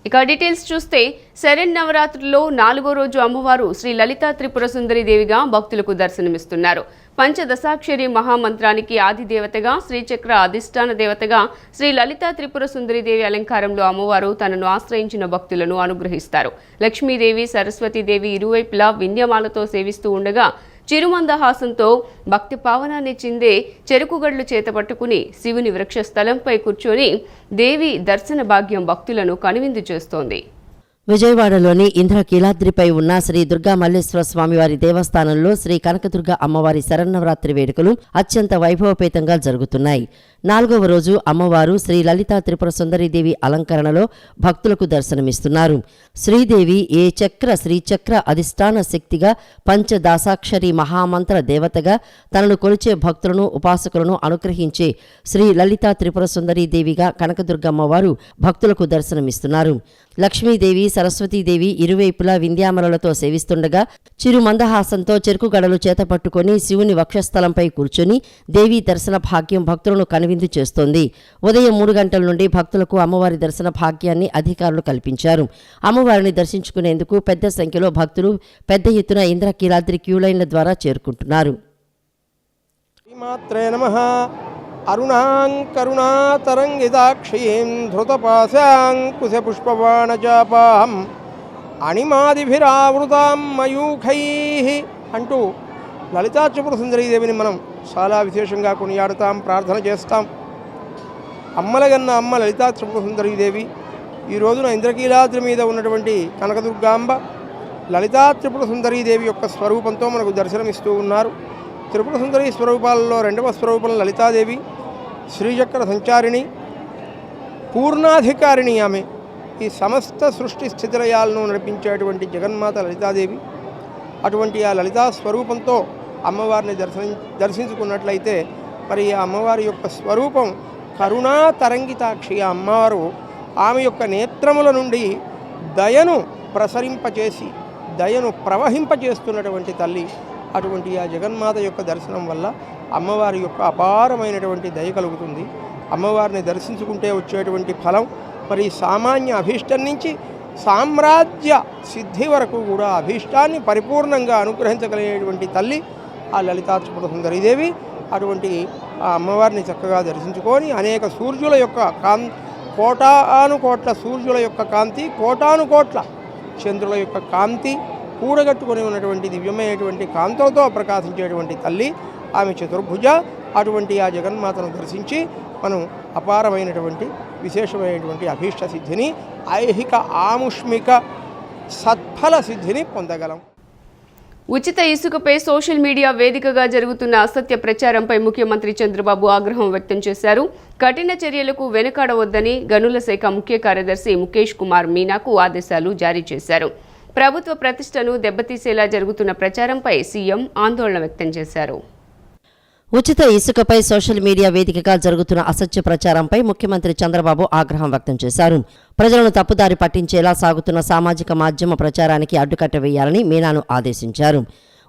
ఇక డీటెయిల్స్ చూస్తే శరన్నవరాత్రుల్లో 4వ రోజు అమ్మవారు శ్రీ లలితా త్రిపుర సుందరి దేవిగా భక్తులకు దర్శనమిస్తున్నారు. పంచదశాక్షరి మహామంత్రానికి ఆది దేవతగా, శ్రీచక్ర అధిష్టాన దేవతగా శ్రీ లలితా త్రిపుర సుందరి దేవి అలంకారంలో అమ్మవారు తనను ఆశ్రయించిన భక్తులను అనుగ్రహిస్తారు. లక్ష్మీదేవి, సరస్వతీదేవి ఇరువైపులా విన్యమాలతో సేవిస్తూ ఉండగా చిరుమందహాసంతో భక్తి పావనాన్ని చిందే చెరుకుగడ్లు చేతపట్టుకుని శివుని వృక్షస్థలంపై కూర్చొని దేవి దర్శన భాగ్యం భక్తులను కనువిందు చేస్తోంది. విజయవాడలోని ఇంద్రకీలాద్రిపై ఉన్న శ్రీ దుర్గా మల్లేశ్వర స్వామివారి దేవస్థానంలో శ్రీ కనకదుర్గ అమ్మవారి శరన్నవరాత్రి వేడుకలు అత్యంత వైభవపేతంగా జరుగుతున్నాయి. 4వ రోజు అమ్మవారు శ్రీ లలితా త్రిపుర సుందరీదేవి అలంకరణలో భక్తులకు దర్శనమిస్తున్నారు. శ్రీదేవి ఏ చక్ర శ్రీచక్ర అధిష్టాన శక్తిగా, పంచదాసాక్షరి మహామంత్ర దేవతగా, తనను కొలిచే భక్తులను ఉపాసకులను అనుగ్రహించే శ్రీ లలితా త్రిపుర సుందరీదేవిగా కనకదుర్గమ్మవారు భక్తులకు దర్శనమిస్తున్నారు. లక్ష్మీదేవి, సరస్వతీదేవి ఇరువైపులా వింధ్యామలతో సేవిస్తుండగా చిరు మందహాసంతో చెరుకుగడలు చేతపట్టుకుని శివుని వక్షస్థలంపై కూర్చొని దేవీ దర్శన భాగ్యం భక్తులను కనువిందు చేస్తోంది. ఉదయం 3 గంటల నుండి భక్తులకు అమ్మవారి దర్శన భాగ్యాన్ని అధికారులు కల్పించారు. అమ్మవారిని దర్శించుకునేందుకు పెద్ద సంఖ్యలో భక్తులు పెద్ద ఎత్తున ఇంద్రకీలాద్రి క్యూలైన్ల ద్వారా చేరుకుంటున్నారు. అరుణాం కరుణాతరంగితాక్షీం ధృతపాశాంకుశపుష్పబాణచాపాహం అణిమాదిభిరావృతాం మయూఖైః అంటూ లలితా త్రిపుర సుందరీదేవిని మనం చాలా విశేషంగా కొనియాడుతాం, ప్రార్థన చేస్తాం. అమ్మలగన్న అమ్మ లలితా త్రిపుర సుందరీదేవి ఈ రోజున ఇంద్రకీలాద్రి మీద ఉన్నటువంటి కనకదుర్గాంబ లలితా త్రిపుర సుందరీదేవి యొక్క స్వరూపంతో మనకు దర్శనమిస్తూ ఉన్నారు. త్రిపుర సుందరి స్వరూపాలలో 2వ స్వరూపం లలితాదేవి, శ్రీచక్ర సంచారిణి, పూర్ణాధికారిణి. ఆమె ఈ సమస్త సృష్టి స్థితిలయాలను నడిపించేటువంటి జగన్మాత లలితాదేవి. అటువంటి ఆ లలితా స్వరూపంతో అమ్మవారిని దర్శించుకున్నట్లయితే మరి ఆ అమ్మవారి యొక్క స్వరూపం కరుణా తరంగితాక్షి. ఆ అమ్మవారు ఆమె యొక్క నేత్రముల నుండి దయను ప్రసరింపచేసి దయను ప్రవహింపచేస్తున్నటువంటి తల్లి. అటువంటి ఆ జగన్మాత యొక్క దర్శనం వల్ల అమ్మవారి యొక్క అపారమైనటువంటి దయ కలుగుతుంది. అమ్మవారిని దర్శించుకుంటే వచ్చేటువంటి ఫలం మరి సామాన్య అభీష్టం నుంచి సామ్రాజ్య సిద్ధి వరకు కూడా అభీష్టాన్ని పరిపూర్ణంగా అనుగ్రహించగలిగేటువంటి తల్లి ఆ లలితా త్రిపుర సుందరీదేవి. అటువంటి ఆ అమ్మవారిని చక్కగా దర్శించుకొని అనేక సూర్యుల యొక్క కోటానుకోట్ల సూర్యుల యొక్క కాంతి, కోటానుకోట్ల చంద్రుల యొక్క కాంతి కూడగట్టుకొని ఉన్నటువంటి దివ్యమైనటువంటి కాంతులతో ప్రకాశించేటువంటి తల్లి ఆమె చతుర్భుజ. అటువంటి ఆ జగన్మాతను దర్శించి మనం అపారమైనటువంటి విశేషమైనటువంటి అభీష్ట సిద్ధిని, ఐహిక ఆముష్మిక సత్ఫల సిద్ధిని పొందగలం. ఉచిత ఇసుకపై సోషల్ మీడియా వేదికగా జరుగుతున్న అసత్య ప్రచారంపై ముఖ్యమంత్రి చంద్రబాబు ఆగ్రహం వ్యక్తం చేశారు. కఠిన చర్యలకు వెనుకాడవద్దని గనుల శాఖ ముఖ్య కార్యదర్శి ముఖేష్ కుమార్ మీనాకు ఆదేశాలు జారీ చేశారు. ప్రభుత్వ ప్రతిష్టను దెబ్బతీసేలా జరుగుతున్న ప్రచారంపై సీఎం ఆందోళన వ్యక్తం చేశారు. ఉచిత ఇసుకపై సోషల్ మీడియా వేదికగా జరుగుతున్న అసత్య ప్రచారంపై ముఖ్యమంత్రి చంద్రబాబు ఆగ్రహం వ్యక్తం చేశారు. ప్రజలను తప్పుదారి పట్టించేలా సాగుతున్న సామాజిక మాధ్యమ ప్రచారానికి అడ్డుకట్ట వేయాలని మీనాను ఆదేశించారు.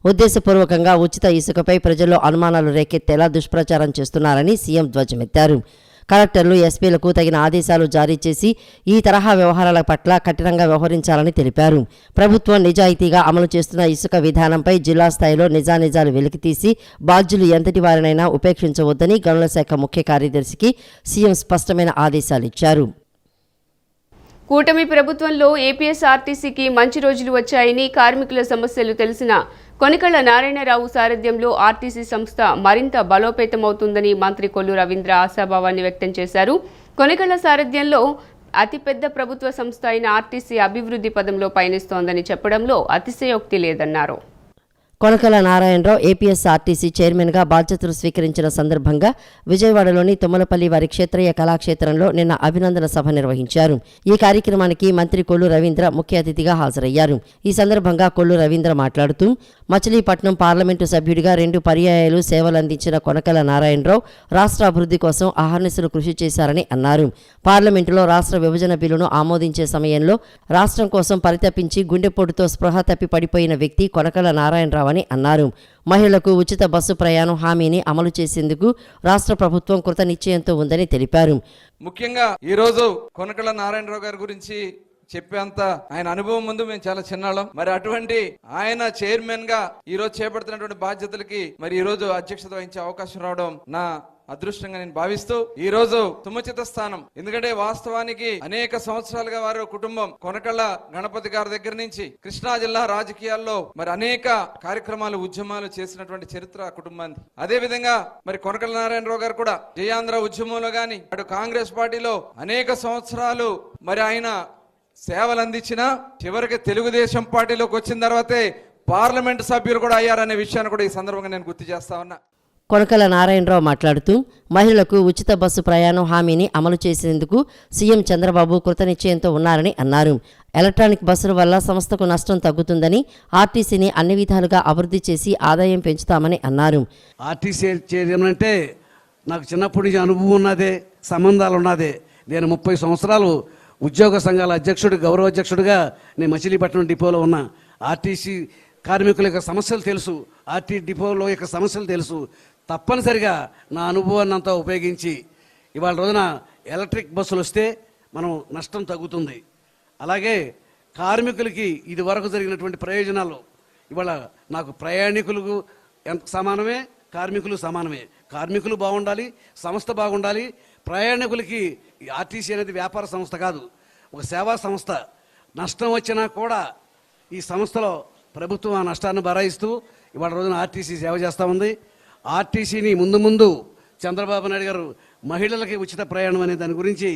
ఉద్దేశపూర్వకంగా ఉచిత ఇసుకపై ప్రజల్లో అనుమానాలు రేకెత్తేలా దుష్ప్రచారం చేస్తున్నారని సీఎం ధ్వజమెత్తారు. కలెక్టర్లు, ఎస్పీలకు తగిన ఆదేశాలు జారీ చేసి ఈ తరహా వ్యవహారాల పట్ల కఠినంగా వ్యవహరించాలని తెలిపారు. ప్రభుత్వం నిజాయితీగా అమలు చేస్తున్న ఇసుక విధానంపై జిల్లా స్థాయిలో నిజానిజాలు వెలికితీసి బాధ్యులు ఎంతటి వారినైనా ఉపేక్షించవద్దని గనుల శాఖ ముఖ్య కార్యదర్శికి సీఎం స్పష్టమైన ఆదేశాలిచ్చారు. కూటమి ప్రభుత్వంలో ఏపీఎస్ఆర్టీసీకి మంచి రోజులు వచ్చాయని, కార్మికుల సమస్యలు తెలిసిన కొనికళ్ల నారాయణరావు సారథ్యంలో ఆర్టీసీ సంస్థ మరింత బలోపేతమవుతుందని మంత్రి కొల్లు రవీంద్ర ఆశాభావాన్ని వ్యక్తం చేశారు. కొనికళ్ల సారథ్యంలో అతిపెద్ద ప్రభుత్వ సంస్థ అయిన ఆర్టీసీ అభివృద్ధి పదంలో పయనిస్తోందని చెప్పడంలో అతిశయోక్తి లేదన్నారు. కొనకల నారాయణరావు ఏపీఎస్ఆర్టీసీ చైర్మన్గా బాధ్యతలు స్వీకరించిన సందర్భంగా విజయవాడలోని తుమ్మలపల్లి వారి క్షేత్రీయ కళాక్షేత్రంలో నిన్న అభినందన సభ నిర్వహించారు. ఈ కార్యక్రమానికి మంత్రి కొల్లు రవీంద్ర ముఖ్య అతిథిగా హాజరయ్యారు. ఈ సందర్భంగా కొల్లు రవీంద్ర మాట్లాడుతూ మచిలీపట్నం పార్లమెంటు సభ్యుడిగా 2 పర్యాయాలు సేవలందించిన కొనకల నారాయణరావు రాష్ట్ర అభివృద్ధి కోసం అహర్నిశలు కృషి చేశారని అన్నారు. పార్లమెంటులో రాష్ట్ర విభజన బిల్లును ఆమోదించే సమయంలో రాష్ట్రం కోసం పరితపించి గుండెపోటుతో స్పృహ తప్పి పడిపోయిన వ్యక్తి కొనకల నారాయణరావు అని అన్నారు. మహిళలకు ఉచిత బస్సు ప్రయాణం హామీని అమలు చేసేందుకు రాష్ట్ర ప్రభుత్వం కృత నిశ్చయంతో ఉందని తెలిపారు. ముఖ్యంగా ఈరోజు కొనకళ్ళ నారాయణరావు గారి గురించి చెప్పేంత ఆయన అనుభవం ముందు మేము చాలా చిన్నాళ్ళం. మరి అటువంటి ఆయన చైర్మన్ గా ఈ రోజు చేపడుతున్నటువంటి బాధ్యతలకి మరి ఈ రోజు అధ్యక్షత వహించే అవకాశం రావడం నా అదృష్టంగా నేను భావిస్తూ ఈ రోజు సముచిత స్థానం. ఎందుకంటే వాస్తవానికి అనేక సంవత్సరాలుగా వారు కుటుంబం కొనకళ్ళ గణపతి గారి దగ్గర నుంచి కృష్ణా జిల్లా రాజకీయాల్లో మరి అనేక కార్యక్రమాలు ఉద్యమాలు చేసినటువంటి చరిత్ర కుటుంబానికి. అదే విధంగా మరి కొనకళ్ళ నారాయణరావు గారు కూడా జయాంధ్ర ఉద్యమంలో గాని అటు కాంగ్రెస్ పార్టీలో అనేక సంవత్సరాలు మరి ఆయన సేవలు అందించిన చివరికి తెలుగుదేశం పార్టీలోకి వచ్చిన తర్వాతే పార్లమెంట్ సభ్యులు కూడా అయ్యారనే విషయాన్ని కూడా ఈ సందర్భంగా నేను గుర్తు చేస్తా ఉన్నా. కొనకల నారాయణరావు మాట్లాడుతూ మహిళలకు ఉచిత బస్సు ప్రయాణం హామీని అమలు చేసేందుకు సీఎం చంద్రబాబు కృతనిశ్చయంతో ఉన్నారని అన్నారు. ఎలక్ట్రానిక్ బస్సుల వల్ల సంస్థకు నష్టం తగ్గుతుందని, ఆర్టీసీని అన్ని విధాలుగా అభివృద్ధి చేసి ఆదాయం పెంచుతామని అన్నారు. ఆర్టీసీ చేయడం అంటే నాకు చిన్నప్పటి నుంచి అనుభవం ఉన్నదే, సంబంధాలు ఉన్నదే. నేను 30 సంవత్సరాలు ఉద్యోగ సంఘాల అధ్యక్షుడు, గౌరవ అధ్యక్షుడిగా నేను మచిలీపట్నం డిపోలో ఉన్నా. ఆర్టీసీ కార్మికుల యొక్క సమస్యలు తెలుసు, ఆర్టీ డిపోలో యొక్క సమస్యలు తెలుసు. తప్పనిసరిగా నా అనుభవాన్ని అంతా ఉపయోగించి ఇవాళ రోజున ఎలక్ట్రిక్ బస్సులు వస్తే మనం నష్టం తగ్గుతుంది. అలాగే కార్మికులకి ఇది వరకు జరిగినటువంటి ప్రయోజనాలు ఇవాళ నాకు ప్రయాణికులకు ఎంత సమానమే, కార్మికులు సమానమే. కార్మికులు బాగుండాలి, సంస్థ బాగుండాలి. ప్రయాణికులకి ఆర్టీసీ అనేది వ్యాపార సంస్థ కాదు, ఒక సేవా సంస్థ. నష్టం వచ్చినా కూడా ఈ సంస్థలో ప్రభుత్వం ఆ నష్టాన్ని భరాయిస్తూ ఇవాళ రోజున ఆర్టీసీ సేవ చేస్తూ ఉంది. ఆర్టీసీని ముందు చంద్రబాబు నాయుడు గారు మహిళలకి ఉచిత ప్రయాణం అనే దాని గురించి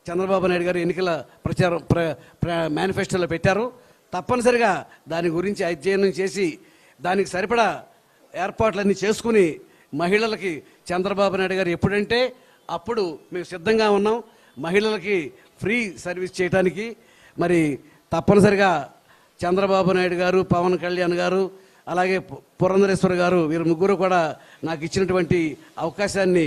చంద్రబాబు నాయుడు గారు ఎన్నికల ప్రచారం మేనిఫెస్టోలో పెట్టారు. తప్పనిసరిగా దాని గురించి అధ్యయనం చేసి దానికి సరిపడా ఏర్పాట్లన్నీ చేసుకుని మహిళలకి చంద్రబాబు నాయుడు గారు ఎప్పుడంటే అప్పుడు మేము సిద్ధంగా ఉన్నాం. మహిళలకి ఫ్రీ సర్వీస్ చేయడానికి మరి తప్పనిసరిగా చంద్రబాబు నాయుడు గారు, పవన్ కళ్యాణ్ గారు, అలాగే పురంధరేశ్వర్ గారు, వీరు ముగ్గురు కూడా నాకు ఇచ్చినటువంటి అవకాశాన్ని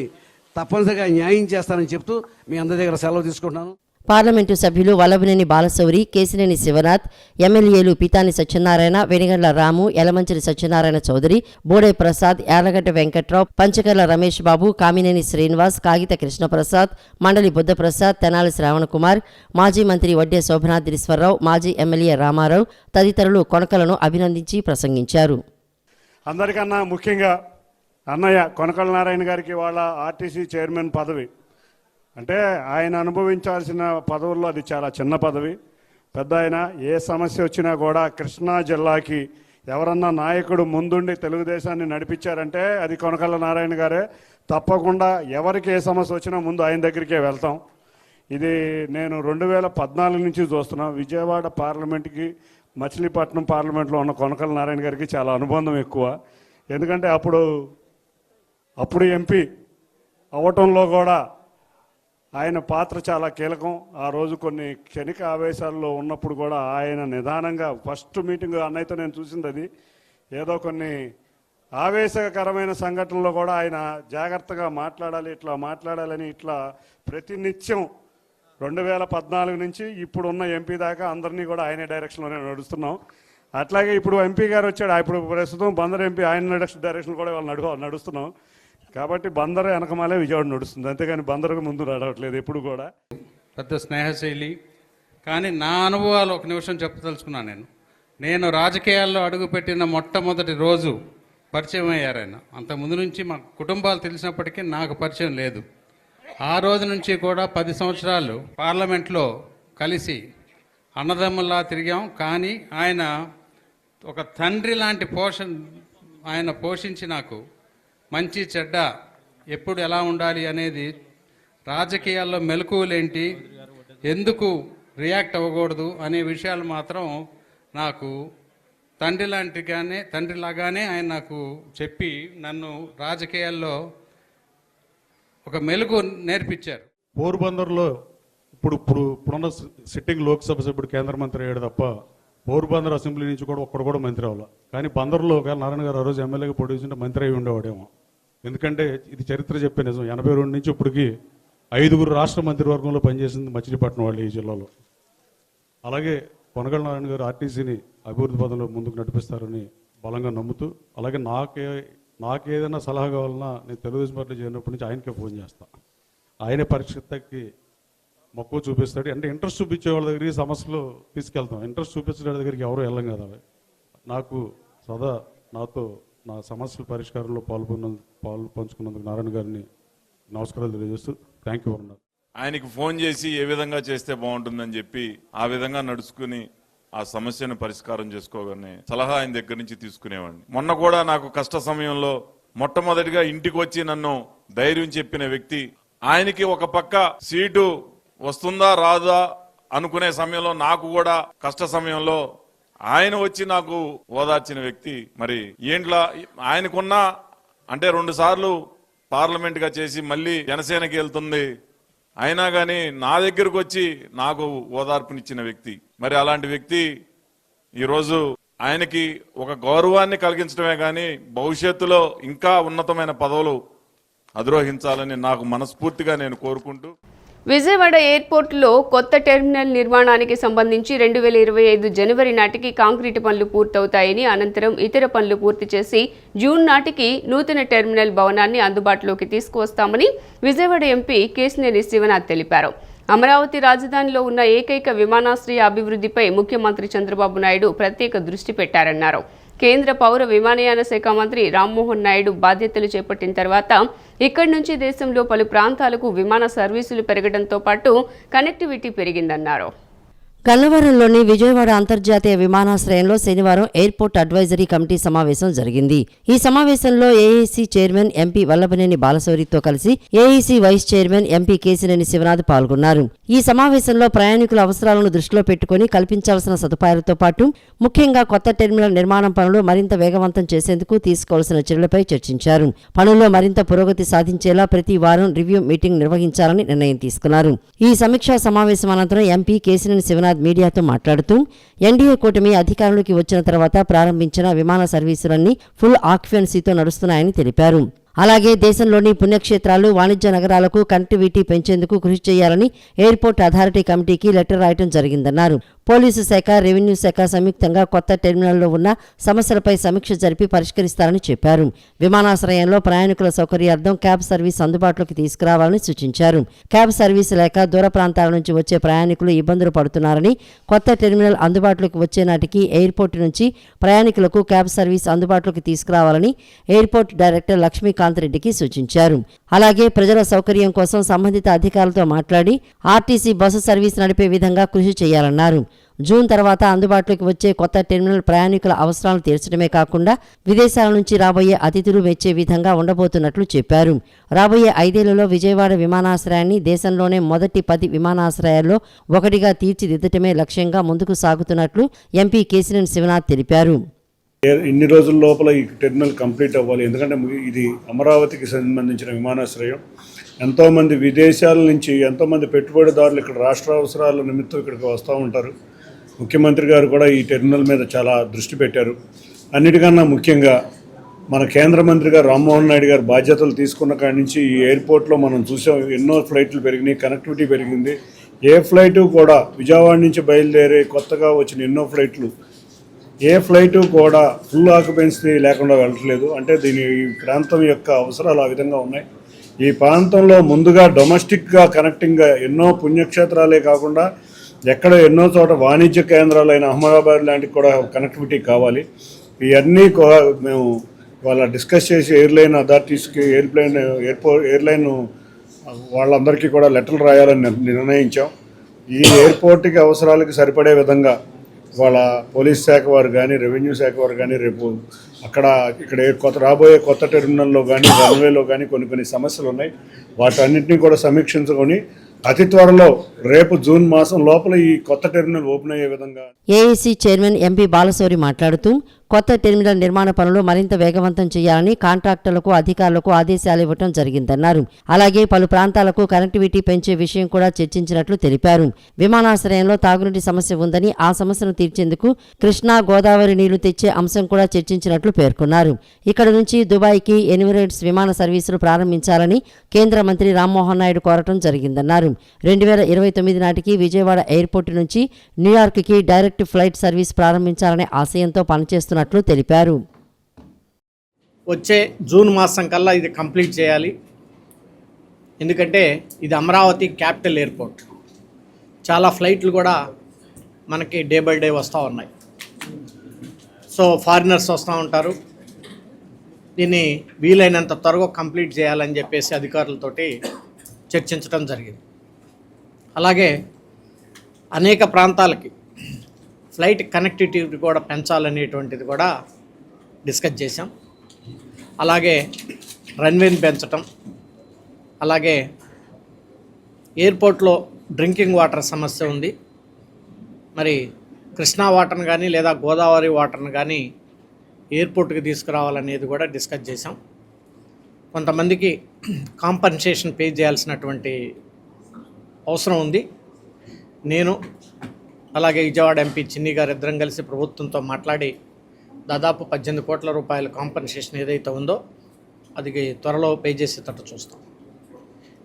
తప్పనిసరిగా న్యాయం చేస్తానని చెప్తూ మీ అందరి దగ్గర సెలవు తీసుకుంటున్నాను. పార్లమెంటు సభ్యులు వల్లభనేని బాలశౌరి, కేశినేని శివనాథ్, ఎమ్మెల్యేలు పితాని సత్యనారాయణ, వెనిగండ్ల రాము, యలమంచిలి సత్యనారాయణ చౌదరి, బోడే ప్రసాద్, యార్లగడ్డ వెంకట్రావు, పంచకర్ల రమేష్ బాబు, కామినేని శ్రీనివాస్, కాగిత కృష్ణప్రసాద్, మండలి బుద్ధప్రసాద్, తెనాలి శ్రావణకుమార్, మాజీ మంత్రి వడ్డే శోభనాద్రీశ్వరరావు, మాజీ ఎమ్మెల్యే రామారావు తదితరులు కొనకలను అభినందించి ప్రసంగించారు. అందరికన్నా ముఖ్యంగా అన్నయ్య కొనకళ్ళ నారాయణ గారికి వాళ్ళ ఆర్టీసీ చైర్మన్ పదవి అంటే ఆయన అనుభవించాల్సిన పదవుల్లో అది చాలా చిన్న పదవి. పెద్ద ఆయన ఏ సమస్య వచ్చినా కూడా కృష్ణా జిల్లాకి ఎవరన్నా నాయకుడు ముందుండి తెలుగుదేశాన్ని నడిపించారంటే అది కొనకళ్ళ నారాయణ గారే. తప్పకుండా ఎవరికి ఏ సమస్య వచ్చినా ముందు ఆయన దగ్గరికే వెళ్తాం. ఇది నేను 2014 నుంచి చూస్తున్నాం. విజయవాడ పార్లమెంట్కి మచిలీపట్నం పార్లమెంట్లో ఉన్న కొనకళ్ళ నారాయణ గారికి చాలా అనుబంధం ఎక్కువ. ఎందుకంటే అప్పుడు ఎంపీ అవ్వటంలో కూడా ఆయన పాత్ర చాలా కీలకం. ఆ రోజు కొన్ని క్షణిక ఆవేశాల్లో ఉన్నప్పుడు కూడా ఆయన నిదానంగా ఫస్ట్ మీటింగ్ అన్నయ్యతో నేను చూసింది అది. ఏదో కొన్ని ఆవేశకరమైన సంఘటనలో కూడా ఆయన జాగ్రత్తగా ఇట్లా మాట్లాడాలని ఇట్లా ప్రతినిత్యం 2014 నుంచి ఇప్పుడున్న ఎంపీ దాకా అందరినీ కూడా ఆయనే డైరెక్షన్లోనే నడుస్తున్నాం. అట్లాగే ఇప్పుడు ఎంపీ గారు వచ్చాడు, ఇప్పుడు ప్రస్తుతం బందర్ ఎంపీ ఆయన డైరెక్షన్ కూడా వాళ్ళు నడుస్తున్నాం. కాబట్టి బందర్ వెనకమాలే విజయవాడ నడుస్తుంది, అంతేగాని బందరకు ముందు నడవట్లేదు ఎప్పుడు కూడా. పెద్ద స్నేహశైలి. కానీ నా అనుభవాలు ఒక నిమిషం చెప్పదలుచుకున్నాను. నేను రాజకీయాల్లో అడుగుపెట్టిన మొట్టమొదటి రోజు పరిచయం అయ్యారు ఆయన. అంతకుముందు నుంచి మా కుటుంబాలు తెలిసినప్పటికీ నాకు పరిచయం లేదు. ఆ రోజు నుంచి కూడా 10 సంవత్సరాలు పార్లమెంట్లో కలిసి అన్నదమ్ముల్లా తిరిగాం. కానీ ఆయన ఒక తండ్రి లాంటి ఆయన పోషించి నాకు మంచి చెడ్డ ఎప్పుడు ఎలా ఉండాలి అనేది, రాజకీయాల్లో మెలకువలేంటి, ఎందుకు రియాక్ట్ అవ్వకూడదు అనే విషయాలు మాత్రం నాకు తండ్రిలాగానే ఆయన నాకు చెప్పి నన్ను రాజకీయాల్లో ఒక మెలుగు నేర్పించారు. పోర్బందర్లో ఇప్పుడున్న సిట్టింగ్ లోక్సభ సభ్యుడు కేంద్ర మంత్రి అయ్యాడు తప్ప పోర్బందర్ అసెంబ్లీ నుంచి కూడా ఒక్కడు కూడా మంత్రి అవ్వాలి. కానీ బందర్లో ఒకవేళ నారాయణ గారు ఆ రోజు ఎమ్మెల్యేగా పోటీ చేస్తుంటే మంత్రి అయి ఉండేవాడేమో. ఎందుకంటే ఇది చరిత్ర చెప్పే నిజం. 82 నుంచి ఇప్పటికి 5 రాష్ట్ర మంత్రివర్గంలో పనిచేసింది మచిలీపట్నం వాళ్ళు ఈ జిల్లాలో. అలాగే కొనకళ్ళ నారాయణ గారు ఆర్టీసీని అభివృద్ధి పదంలో ముందుకు నడిపిస్తారని బలంగా నమ్ముతూ, అలాగే నాకేదైనా సలహా కావాలన్నా నేను తెలుగుదేశం పార్టీ చేరినప్పటి నుంచి ఆయనకే ఫోన్ చేస్తాను. ఆయనే పరీక్షకి మక్కువ చూపిస్తాడు. అంటే ఇంట్రెస్ట్ చూపించే వాళ్ళ దగ్గరికి సమస్యలు తీసుకెళ్తాం. ఇంట్రెస్ట్ చూపించే వాళ్ళ దగ్గరికి ఎవరు వెళ్ళం కదా. నాకు సదా నాతో నా సమస్యల పరిష్కారంలో పాలు పంచుకున్నందుకు నారాయణ గారిని నమస్కారాలు తెలియజేస్తూ థ్యాంక్ యూ అన్నారు. ఆయనకి ఫోన్ చేసి ఏ విధంగా చేస్తే బాగుంటుందని చెప్పి ఆ విధంగా నడుచుకుని ఆ సమస్యను పరిష్కారం చేసుకోగానే సలహా ఆయన దగ్గర నుంచి తీసుకునేవాడిని. మొన్న కూడా నాకు కష్ట సమయంలో మొట్టమొదటిగా ఇంటికి వచ్చి నన్ను ధైర్యం చెప్పిన వ్యక్తి, ఆయనకి ఒక పక్క సీటు వస్తుందా రాదా అనుకునే సమయంలో నాకు కూడా కష్ట సమయంలో ఆయన వచ్చి నాకు ఓదార్చిన వ్యక్తి. మరి ఏంట్లా ఆయనకున్న అంటే 2 సార్లు పార్లమెంట్ గా చేసి మళ్ళీ జనసేనకి వెళ్తుంది, అయినా కానీ నా దగ్గరకు వచ్చి నాకు ఓదార్పునిచ్చిన వ్యక్తి. మరి అలాంటి వ్యక్తి ఈరోజు ఆయనకి ఒక గౌరవాన్ని కలిగించడమే కానీ భవిష్యత్తులో ఇంకా ఉన్నతమైన పదవులు అధిరోహించాలని నాకు మనస్ఫూర్తిగా నేను కోరుకుంటూ, విజయవాడ ఎయిర్పోర్టులో కొత్త టెర్మినల్ నిర్మాణానికి సంబంధించి 2025 జనవరి నాటికి కాంక్రీటు పనులు పూర్తవుతాయని, అనంతరం ఇతర పనులు పూర్తి చేసి జూన్ నాటికి నూతన టెర్మినల్ భవనాన్ని అందుబాటులోకి తీసుకువస్తామని విజయవాడ ఎంపీ కేశినేని శివనాథ్ తెలిపారు. అమరావతి రాజధానిలో ఉన్న ఏకైక విమానాశ్రయ అభివృద్ధిపై ముఖ్యమంత్రి చంద్రబాబు నాయుడు ప్రత్యేక దృష్టి పెట్టారన్నారు. కేంద్ర పౌర విమానయాన శాఖ మంత్రి రామ్మోహన్ నాయుడు బాధ్యతలు చేపట్టిన తర్వాత ఇక్కడి నుంచి దేశంలో పలు ప్రాంతాలకు విమాన సర్వీసులు పెరగడంతో పాటు కనెక్టివిటీ పెరిగిందన్నారు. గన్నవరంలోని విజయవాడ అంతర్జాతీయ విమానాశ్రయంలో శనివారం ఎయిర్పోర్ట్ అడ్వైజరీ కమిటీ సమావేశం జరిగింది. ఈ సమావేశంలో ఏఈసీ చైర్మన్ ఎంపీ వల్లభనేని బాలశౌరితో కలిసి AEC vice chairman MP Kesineni Sivanath పాల్గొన్నారు. ఈ సమావేశంలో ప్రయాణికుల అవసరాలను దృష్టిలో పెట్టుకుని కల్పించాల్సిన సదుపాయాలతో పాటు ముఖ్యంగా కొత్త టెర్మినల్ నిర్మాణం పనులు మరింత వేగవంతం చేసేందుకు తీసుకోవాల్సిన చర్యలపై చర్చించారు. పనుల్లో మరింత పురోగతి సాధించేలా ప్రతి వారం రివ్యూ మీటింగ్ నిర్వహించాలని నిర్ణయం తీసుకున్నారు. ఈ సమీక్షా సమావేశం అనంతరం ఎంపీ కేశినేని శివనాథ్ మీడియాతో మాట్లాడుతూ ఎన్డీఏ కూటమి అధికారంలోకి వచ్చిన తర్వాత ప్రారంభించిన విమాన సర్వీసులన్నీ ఫుల్ ఆక్యుపెన్సీతో నడుస్తున్నాయని తెలిపారు. అలాగే దేశంలోని పుణ్యక్షేత్రాలు, వాణిజ్య నగరాలకు కనెక్టివిటీ పెంచేందుకు కృషి చేయాలని ఎయిర్పోర్ట్ అథారిటీ కమిటీకి లెటర్ రాయటం జరిగిందన్నారు. పోలీసు శాఖ, రెవెన్యూ శాఖ సంయుక్తంగా కొత్త టెర్మినల్లో ఉన్న సమస్యలపై సమీక్ష జరిపి పరిష్కరిస్తారని చెప్పారు. విమానాశ్రయంలో ప్రయాణికుల సౌకర్యార్థం క్యాబ్ సర్వీస్ అందుబాటులోకి తీసుకురావాలని సూచించారు. క్యాబ్ సర్వీస్ లేక దూర ప్రాంతాల నుంచి వచ్చే ప్రయాణికులు ఇబ్బందులు పడుతున్నారని, కొత్త టెర్మినల్ అందుబాటులోకి వచ్చే నాటికి ఎయిర్పోర్ట్ నుంచి ప్రయాణికులకు క్యాబ్ సర్వీస్ అందుబాటులోకి తీసుకురావాలని ఎయిర్పోర్ట్ డైరెక్టర్ లక్ష్మీకాంత్ రెడ్డికి సూచించారు. అలాగే ప్రజల సౌకర్యం కోసం సంబంధిత అధికారులతో మాట్లాడి ఆర్టీసీ బస్సు సర్వీస్ నడిపే విధంగా కృషి చేయాలన్నారు. జూన్ తర్వాత అందుబాటులోకి వచ్చే కొత్త టెర్మినల్ ప్రయాణికుల అవసరాలను తీర్చడమే కాకుండా విదేశాల నుంచి రాబోయే అతిథులు మెచ్చే విధంగా ఉండబోతున్నట్లు చెప్పారు. రాబోయే 5 ఏళ్లలో విజయవాడ విమానాశ్రయాన్ని దేశంలోనే మొదటి 10 విమానాశ్రయాల్లో ఒకటిగా తీర్చిదిద్దటమే లక్ష్యంగా ముందుకు సాగుతున్నట్లు ఎంపీ కేశినేని శివనాథ్ తెలిపారు. ఇన్ని రోజుల లోపల ఈ టెర్మినల్ కంప్లీట్ అవ్వాలి. ఎందుకంటే ఇది అమరావతికి సంబంధించిన విమానాశ్రయం. ఎంతోమంది విదేశాల నుంచి ఎంతోమంది పెట్టుబడిదారులు ఇక్కడ రాష్ట్ర అవసరాల నిమిత్తం ఇక్కడికి వస్తూ ఉంటారు. ముఖ్యమంత్రి గారు కూడా ఈ టెర్మినల్ మీద చాలా దృష్టి పెట్టారు. అన్నిటికన్నా ముఖ్యంగా మన కేంద్ర మంత్రి గారు రామ్మోహన్ నాయుడు గారు బాధ్యతలు తీసుకున్న కాడి నుంచి ఈ ఎయిర్పోర్ట్లో మనం చూసాం, ఎన్నో ఫ్లైట్లు పెరిగినాయి, కనెక్టివిటీ పెరిగింది. ఏ ఫ్లైటు కూడా విజయవాడ నుంచి బయలుదేరే కొత్తగా వచ్చిన ఎన్నో ఫ్లైట్లు ఏ ఫ్లైటు కూడా ఫుల్ ఆక్యుపెన్సీ లేకుండా వెళ్ళట్లేదు. అంటే ఈ ప్రాంతం యొక్క అవసరాలు ఆ విధంగా ఉన్నాయి. ఈ ప్రాంతంలో ముందుగా డొమెస్టిక్గా కనెక్టింగ్గా ఎన్నో పుణ్యక్షేత్రాలే కాకుండా ఎక్కడ ఎన్నో చోట వాణిజ్య కేంద్రాలైన అహ్మదాబాద్ లాంటివి కూడా కనెక్టివిటీ కావాలి. ఇవన్నీ మేము వాళ్ళ డిస్కస్ చేసి ఎయిర్లైన్ అథారిటీస్కి ఎయిర్లైన్ వాళ్ళందరికీ కూడా లెటర్లు రాయాలని నిర్ణయించాం. ఈ ఎయిర్పోర్ట్కి అవసరాలకి సరిపడే విధంగా వాళ్ళ పోలీస్ శాఖ వారు కానీ, రెవెన్యూ శాఖ వారు కానీ రేపు ఇక్కడ రాబోయే కొత్త టెర్మినల్లో కానీ, రన్వేలో కానీ కొన్ని సమస్యలు ఉన్నాయి. వాటన్నింటినీ కూడా సమీక్షించుకొని అతి త్వరలో రేపు జూన్ మాసం లోపల ఈ కొత్త టెర్మినల్ ఓపెన్ అయ్యే విధంగా ఏఈసీ చైర్మన్ ఎంపీ బాలశౌరి మాట్లాడుతూ కొత్త టెర్మినల్ నిర్మాణ పనులు మరింత వేగవంతం చేయాలని కాంట్రాక్టర్లకు, అధికారులకు ఆదేశాలు ఇవ్వడం జరిగిందన్నారు. అలాగే పలు ప్రాంతాలకు కనెక్టివిటీ పెంచే విషయం కూడా చర్చించినట్లు తెలిపారు. విమానాశ్రయంలో తాగునీటి సమస్య ఉందని, ఆ సమస్యను తీర్చేందుకు కృష్ణా, గోదావరి నీళ్లు తెచ్చే అంశం కూడా చర్చించినట్లు పేర్కొన్నారు. ఇక్కడ నుంచి దుబాయ్కి ఎమిరేట్స్ విమాన సర్వీసులు ప్రారంభించాలని కేంద్ర మంత్రి రామ్మోహన్ నాయుడు కోరటం జరిగిందన్నారు. 2029 నాటికి విజయవాడ ఎయిర్పోర్టు నుంచి న్యూయార్క్కి డైరెక్ట్ ఫ్లైట్ సర్వీస్ ప్రారంభించాలనే ఆశయంతో పనిచేస్తున్నట్లు తెలిపారు. వచ్చే జూన్ మాసం కల్లా ఇది కంప్లీట్ చేయాలి. ఎందుకంటే ఇది అమరావతి క్యాపిటల్ ఎయిర్పోర్ట్. చాలా ఫ్లైట్లు కూడా మనకి డే బై డే వస్తూ ఉన్నాయి. సో ఫారినర్స్ వస్తూ ఉంటారు. దీన్ని వీలైనంత త్వరగా కంప్లీట్ చేయాలని చెప్పేసి అధికారులతోటి చర్చించడం జరిగింది. అలాగే అనేక ప్రాంతాలకి ఫ్లైట్ కనెక్టివిటీ కూడా పెంచాలనేటువంటిది కూడా డిస్కస్ చేసాం. అలాగే రన్వేని పెంచటం, అలాగే ఎయిర్పోర్ట్లో డ్రింకింగ్ వాటర్ సమస్య ఉంది. మరి కృష్ణా వాటర్ని కానీ లేదా గోదావరి వాటర్ని కానీ ఎయిర్పోర్ట్కి తీసుకురావాలనేది కూడా డిస్కస్ చేసాం. కొంతమందికి కాంపన్సేషన్ పే చేయాల్సినటువంటి అవసరం ఉంది. నేను అలాగే విజయవాడ ఎంపీ చిన్ని గారు ఇద్దరం కలిసి ప్రభుత్వంతో మాట్లాడి దాదాపు 18 కోట్ల రూపాయల కాంపన్సేషన్ ఏదైతే ఉందో అది త్వరలో పే చేసేటట్టు చూస్తాం.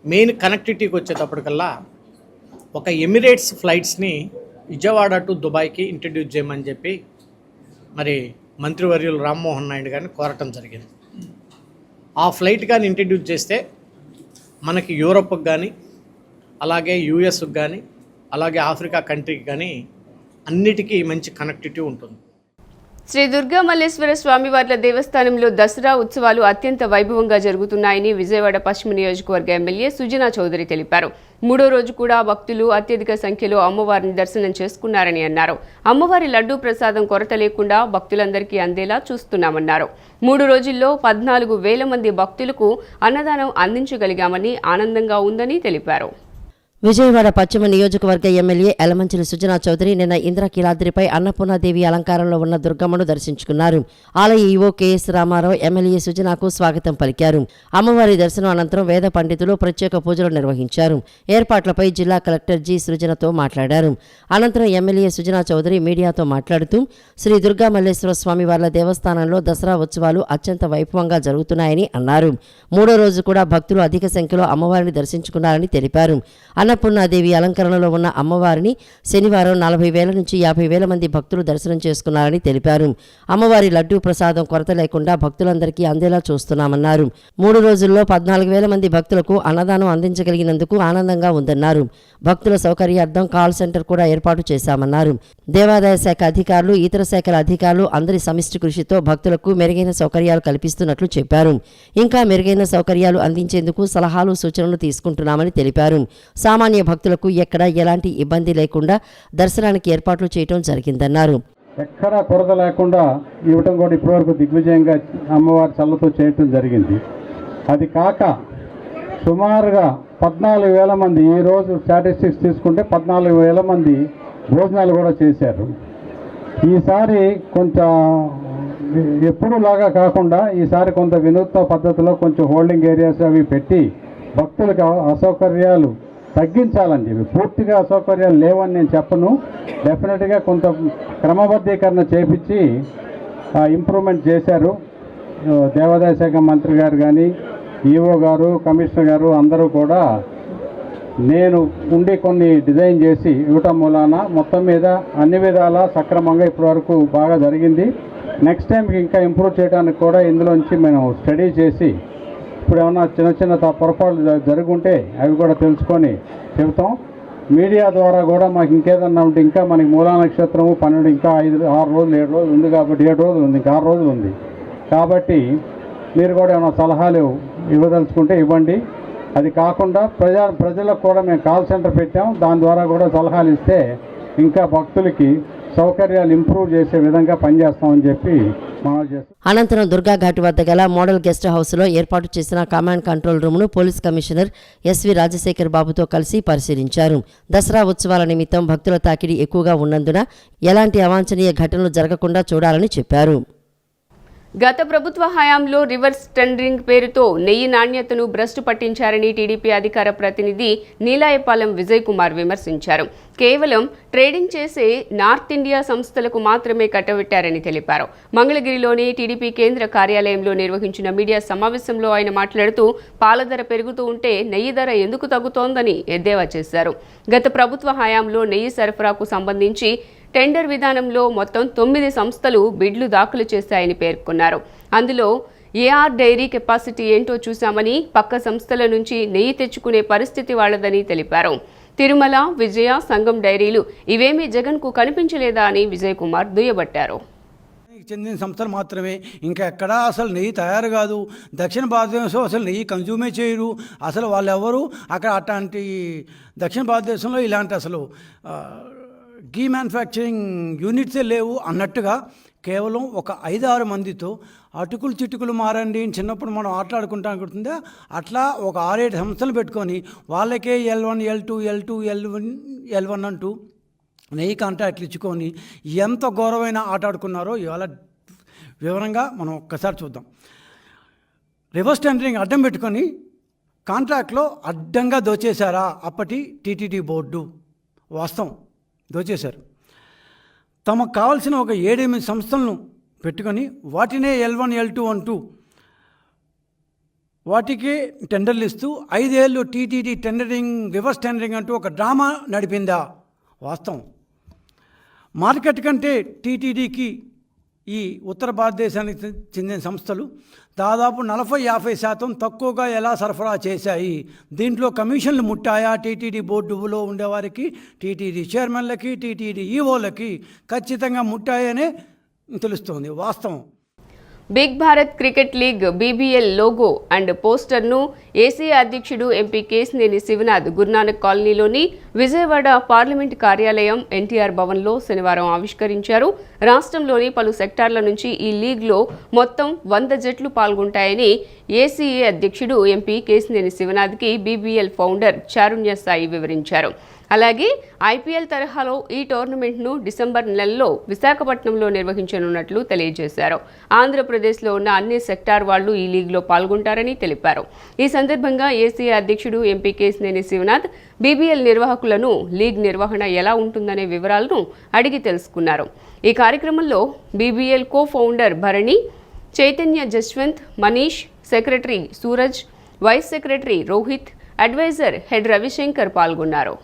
మెయిన్ కనెక్టివిటీకి వచ్చేటప్పటికల్లా ఒక ఎమిరేట్స్ ఫ్లైట్స్ని విజయవాడ టు దుబాయ్కి ఇంట్రడ్యూస్ చేయమని చెప్పి మరి మంత్రివర్యులు రామ్మోహన్ నాయుడు గారిని కోరటం జరిగింది. ఆ ఫ్లైట్ కానీ ఇంట్రడ్యూస్ చేస్తే మనకి యూరోప్కి కానీ అలాగే యూఎస్కి కానీ అలాగే ఆఫ్రికా కంట్రీకి కానీ అన్నిటికీ మంచి కనెక్టివిటీ ఉంటుంది. శ్రీ దుర్గా మల్లేశ్వర స్వామివార్ల దేవస్థానంలో దసరా ఉత్సవాలు అత్యంత వైభవంగా జరుగుతున్నాయని విజయవాడ పశ్చిమ నియోజకవర్గ ఎమ్మెల్యే సుజనా చౌదరి తెలిపారు. 3వ రోజు కూడా భక్తులు అత్యధిక సంఖ్యలో అమ్మవారిని దర్శనం చేసుకున్నారని అన్నారు. అమ్మవారి లడ్డూ ప్రసాదం కొరత లేకుండా భక్తులందరికీ అందేలా చూస్తున్నామన్నారు. 3 రోజుల్లో 14,000 మంది భక్తులకు అన్నదానం అందించగలిగామని ఆనందంగా ఉందని తెలిపారు. విజయవాడ పశ్చిమ నియోజకవర్గ ఎమ్మెల్యే యలమంచిలి సుజనా చౌదరి నిన్న ఇంద్రకీలాద్రిపై అన్నపూర్ణాదేవి అలంకారంలో ఉన్న దుర్గమ్మను దర్శించుకున్నారు. ఆలయ ఈవో కెఎస్ రామారావు ఎమ్మెల్యే సుజనాకు స్వాగతం పలికారు. అమ్మవారి దర్శనం అనంతరం వేద పండితులు ప్రత్యేక పూజలు నిర్వహించారు. ఏర్పాట్లపై జిల్లా కలెక్టర్ జి సృజనతో మాట్లాడారు. అనంతరం ఎమ్మెల్యే సుజనా చౌదరి మీడియాతో మాట్లాడుతూ శ్రీ దుర్గా మల్లేశ్వర స్వామివార్ల దేవస్థానంలో దసరా ఉత్సవాలు అత్యంత వైభవంగా జరుగుతున్నాయని అన్నారు. 3వ రోజు కూడా భక్తులు అధిక సంఖ్యలో అమ్మవారిని దర్శించుకున్నారని తెలిపారు. అన్నపూర్ణాదేవి అలంకరణలో ఉన్న అమ్మవారిని శనివారం 40,000 నుంచి 50,000 మంది భక్తులు దర్శనం చేసుకున్నారని తెలిపారు. అమ్మవారి లడ్డూ ప్రసాదం కొరత లేకుండా భక్తులందరికీ అందేలా చూస్తున్నామన్నారు. 3 రోజుల్లో 14,000 మంది భక్తులకు అన్నదానం అందించగలిగినందుకు ఆనందంగా ఉందన్నారు. భక్తుల సౌకర్యార్థం కాల్ సెంటర్ కూడా ఏర్పాటు చేశామన్నారు. దేవాదాయ శాఖ అధికారులు, ఇతర శాఖల అధికారులు అందరి సమిష్టి కృషితో భక్తులకు మెరుగైన సౌకర్యాలు కల్పిస్తున్నట్లు చెప్పారు. ఇంకా మెరుగైన సౌకర్యాలు అందించేందుకు సలహాలు, సూచనలు తీసుకుంటున్నామని తెలిపారు. సామాన్య భక్తులకు ఎక్కడ ఎలాంటి ఇబ్బంది లేకుండా దర్శనానికి ఏర్పాట్లు చేయడం జరిగిందన్నారు. ఎక్కడా కొరత లేకుండా ఇవ్వటం కూడా ఇప్పటివరకు దిగ్విజయంగా అమ్మవారి చల్లతో చేయటం జరిగింది. అది కాక సుమారుగా 14,000 మంది, ఈరోజు స్టాటిస్టిక్స్ తీసుకుంటే 14,000 మంది భోజనాలు కూడా చేశారు. ఈసారి కొంచెం ఎప్పుడులాగా కాకుండా ఈసారి కొంత వినూత్న పద్ధతిలో కొంచెం హోల్డింగ్ ఏరియాస్ అవి పెట్టి భక్తులకు అసౌకర్యాలు తగ్గించాలని చెప్పి, పూర్తిగా అసౌకర్యాలు లేవని నేను చెప్పను, డెఫినెట్గా కొంత క్రమబద్ధీకరణ చేపించి ఇంప్రూవ్మెంట్ చేశారు. దేవాదాయ శాఖ మంత్రి గారు కానీ, ఈఓ గారు, కమిషనర్ గారు అందరూ కూడా నేను ఉండి కొన్ని డిజైన్ చేసి ఇవ్వటం మూలాన మొత్తం మీద అన్ని విధాలా సక్రమంగా ఇప్పటివరకు బాగా జరిగింది. నెక్స్ట్ టైంకి ఇంకా ఇంప్రూవ్ చేయడానికి కూడా ఇందులోంచి మేము స్టడీ చేసి ఇప్పుడు ఏమన్నా చిన్న చిన్న పొరపాట్లు జరుగుంటే అవి కూడా తెలుసుకొని చెబుతాం. మీడియా ద్వారా కూడా మాకు ఇంకేదన్నా ఉంటే, ఇంకా మనకి మూలా నక్షత్రము 12 ఇంకా 6 రోజులు 7 రోజులు ఉంది కాబట్టి 7 రోజులు ఉంది, ఇంకా 6 రోజులు ఉంది కాబట్టి మీరు కూడా ఏమైనా సలహాలు ఇవ్వదలుచుకుంటే ఇవ్వండి. అది కాకుండా ప్రజలకు కూడా మేము కాల్ సెంటర్ పెట్టాం, దాని ద్వారా కూడా సలహాలు ఇస్తే ఇంకా భక్తులకి సౌకర్యాలు ఇంప్రూవ్ చేసే విధంగా పనిచేస్తామని చెప్పి మనవి చేస్తాం. అనంతరం దుర్గాఘాట్ వద్ద గల మోడల్ గెస్ట్ హౌస్లో ఏర్పాటు చేసిన కమాండ్ కంట్రోల్ రూమ్ను పోలీస్ కమిషనర్ ఎస్వి రాజశేఖర్ బాబుతో కలిసి పరిశీలించారు. దసరా ఉత్సవాల నిమిత్తం భక్తుల తాకిడి ఎక్కువగా ఉన్నందున ఎలాంటి అవాంఛనీయ ఘటనలు జరగకుండా చూడాలని చెప్పారు. గత ప్రభుత్వ హయాంలో రివర్స్ టెండరింగ్ పేరుతో నెయ్యి నాణ్యతను భ్రష్టు పట్టించారని టీడీపీ అధికార ప్రతినిధి నీలాయపాలెం విజయ్ కుమార్ విమర్శించారు. కేవలం ట్రేడింగ్ చేసే నార్త్ ఇండియా సంస్థలకు మాత్రమే కట్టబెట్టారని తెలిపారు. మంగళగిరిలోని టీడీపీ కేంద్ర కార్యాలయంలో నిర్వహించిన మీడియా సమావేశంలో ఆయన మాట్లాడుతూ పాల ధర పెరుగుతూ ఉంటే నెయ్యి ధర ఎందుకు తగ్గుతోందని ఎద్దేవా చేశారు. గత ప్రభుత్వ హయాంలో నెయ్యి సరఫరాకు సంబంధించి టెండర్ విధానంలో మొత్తం 9 సంస్థలు బిడ్లు దాఖలు చేశాయని పేర్కొన్నారు. అందులో ఏఆర్ డైరీ కెపాసిటీ ఏంటో చూశామని, పక్క సంస్థల నుంచి నెయ్యి తెచ్చుకునే పరిస్థితి వాళ్లదని తెలిపారు. తిరుమల, విజయ, సంఘం డైరీలు ఇవేమీ జగన్కు కనిపించలేదా అని విజయ్ కుమార్ దుయ్యబట్టారు. చెందిన సంస్థలు మాత్రమే, ఇంకా ఎక్కడా అసలు నెయ్యి తయారు కాదు. దక్షిణ భారతదేశంలో అసలు నెయ్యి కన్జ్యూమే చేయరు. అసలు వాళ్ళెవరు అక్కడ అట్లాంటి దక్షిణ భారతదేశంలో ఇలాంటి అసలు గీ మ్యానుఫ్యాక్చరింగ్ యూనిట్సే లేవు అన్నట్టుగా కేవలం ఒక 5-6 మందితో అటుకులు చిటుకులు మారండి చిన్నప్పుడు మనం ఆటలాడుకుంటాం అనుకుంటుందా, అట్లా ఒక 6-7 సంస్థలు పెట్టుకొని వాళ్ళకే L1, L2, L1 అంటూ నెయ్యి కాంట్రాక్ట్లు ఇచ్చుకొని ఎంత ఘోరమైన ఆట ఆడుకున్నారో ఇవాళ వివరంగా మనం ఒక్కసారి చూద్దాం. రివర్స్ టెండరింగ్ అడ్డం పెట్టుకొని కాంట్రాక్ట్లో అడ్డంగా దోచేశారా అప్పటి టీటీడీ బోర్డు? వాస్తవం, దోచేశారు. తమకు కావాల్సిన ఒక 7-8 సంస్థలను పెట్టుకొని వాటినే L1, L2 అంటూ వాటికి టెండర్లు ఇస్తూ 5 ఏళ్ళు టీటీడీ టెండరింగ్, రివర్స్ టెండరింగ్ అంటూ ఒక డ్రామా నడిపిందా? వాస్తవం. మార్కెట్ కంటే టీటీడీకి ఈ ఉత్తర భారతదేశానికి చెందిన సంస్థలు దాదాపు 40-50% తక్కువగా ఎలా సరఫరా చేశాయి? దీంట్లో కమిషన్లు ముట్టాయా? టీటీడీ బోర్డులో ఉండేవారికి, టీటీడీ చైర్మన్లకి, టీటీడీ ఈఓలకి ఖచ్చితంగా ముట్టాయనే తెలుస్తోంది. వాస్తవం. Big Bharat cricket league BBL logo and పోస్టర్ను ఏసీ అధ్యక్షుడు ఎంపీ కేశినేని శివనాథ్ గురునానక్ కాలనీలోని విజయవాడ పార్లమెంటు కార్యాలయం ఎన్టీఆర్ భవన్లో శనివారం ఆవిష్కరించారు. రాష్ట్రంలోని పలు సెక్టార్ల నుంచి ఈ లీగ్లో మొత్తం 100 జట్లు పాల్గొంటాయని ఏసీఏ అధ్యక్షుడు ఎంపీ కేశినేని శివనాథ్కి బీబీఎల్ ఫౌండర్ చారుణ్య సాయి వివరించారు. అలాగే ఐపీఎల్ తరహాలో ఈ టోర్నమెంట్ను డిసెంబర్ నెలలో విశాఖపట్నంలో నిర్వహించనున్నట్లు తెలియజేశారు. ఆంధ్రప్రదేశ్లో ఉన్న అన్ని సెక్టార్ వాళ్లు ఈ లీగ్లో పాల్గొంటారని తెలిపారు. ఈ సందర్భంగా ఏసీఏ అధ్యక్షుడు ఎంపీ కేశినేని శివనాథ్ బీబీఎల్ నిర్వాహకులను లీగ్ నిర్వహణ ఎలా ఉంటుందనే వివరాలను అడిగి తెలుసుకున్నారు. ఈ కార్యక్రమంలో BBL co founder Bharani, Chaitanya Jaswanth, Manish, secretary Suraj, vice secretary Rohit, advisor head Ravishankar పాల్గొన్నారు.